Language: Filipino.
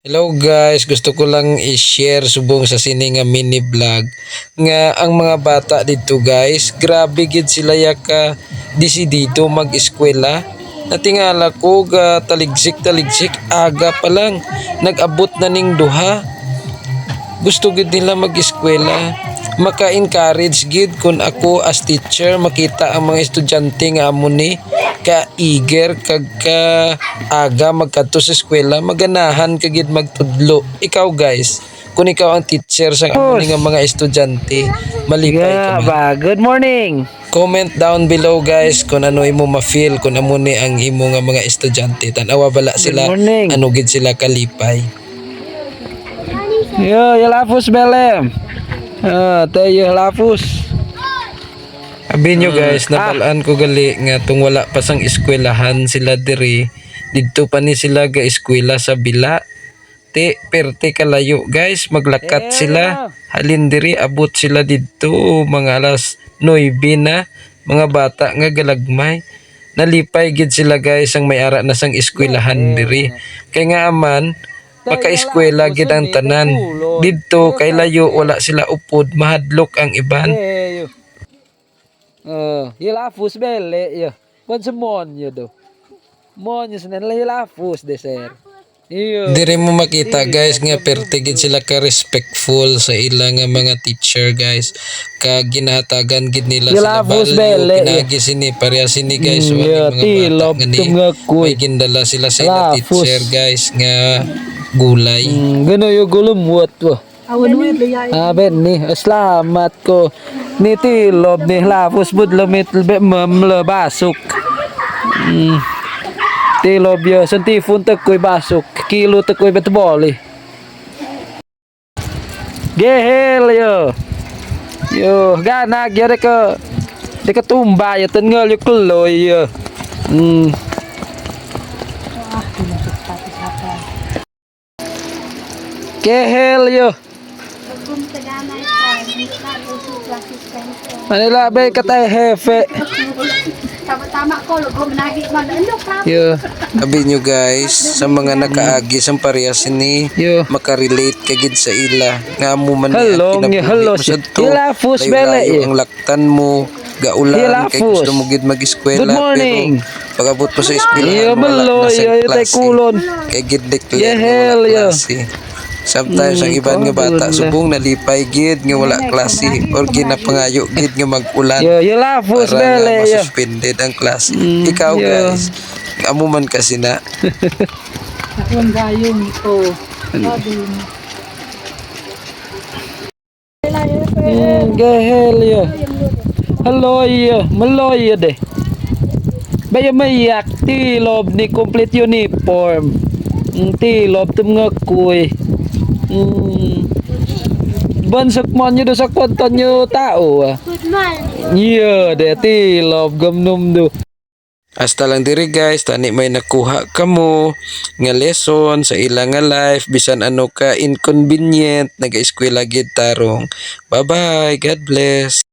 Hello guys, gusto ko lang i-share subong sa sini nga mini vlog nga ang mga bata dito guys, grabe gid sila yaka desidido mag-eskwela. Natingala ko ga taligsik aga pa lang nag-abot na ning duha. Gusto gid nila mag-eskwela. Maka-encourage gid kun ako as teacher makita ang mga estudyante nga amo ni ka eager kag ka aga magkadto sa eskwela, maganahan ka gid magtudlo. Ikaw guys, kung ikaw ang teacher sa amo ni nga mga estudyante, malipay ka ba? Good morning. Comment down below guys kung ano imo ma-feel kung amo ni ang imo nga mga estudyante. Tanawa bala sila, morning. ano gid sila kalipay. Yo, lapus belem. Tayo lapus. Abi nyo guys, nabalaan ko gali nga tung wala pa sang eskwelahan sila diri. Didto pa ni sila ga eskwela sa bila. Perte kalayo guys, maglakat sila. Halin diri abot sila didto mga alas 9 na. Mga bata nga galagmay. Nalipay gid sila guys ang may ara na sang eskwelahan diri. Kay nga aman maka-eskwela gid ang tanan. Didto kay layo wala sila upod, mahadlok ang iban. Hilafus bele yo. Kon semon yo do. Mon yo senen hilafus de ser. Iyo. Diri mo makita guys nga perte gid sila ka respectful sa ilang nga mga teacher guys. Ka ginahatagan gid nila sila value. Pinagi sini pareha sini guys so ang mga bata nga ni may gindala sila sa ila teacher guys nga gulay. Gano yo gulumwat wa. Ben ni selamat ko ni tilob ni lapus bud lemit lebe memle basuk. Tilob yo senti fun tekoy basuk kilo tekoy beteboli. Gehel yo. Yo ganak ya deka tumba ya tengel yo keloy yo. Gehel yo. Manila be katay hefe. Tama ko lugo managi man ano ka. Yo. Abi nyo guys, sa mga nakaagi sang parehas ni Yo. makarelate ka gid sa ila nga amo man Hello, hello. Hilafus bele. ang laktan mo gaulan kay Hilafus. gusto mo gid mag-eskwela Good morning. pero pag-abot mo sa eskwela Yo bello yo tay kulon. kay gid declare Yeah, nga hell, wala yeah. klase. Sometimes ang iban nga bata subong nalipay gid nga wala klase or ginapangayo gid nga mag-ulan Yo hilafus para nga bele yo. masuspended ang klase. Ikaw yeah. guys, amo man kasi na Akong gayong ito. Gehel yo. Hello yo, meloy yo deh. Bayo mayak tilob ni complete uniform. Tilob tum ngakuy. Bansok man nyo do sa konton nyo tao ah. Good morning. Iya deh tilob gamnum do. hasta lang diri guys, tani may nakuha kamo nga lesson sa ilang nga life bisan ano ka inconvenient nag-eskwela gid tarong. Bye bye, God bless.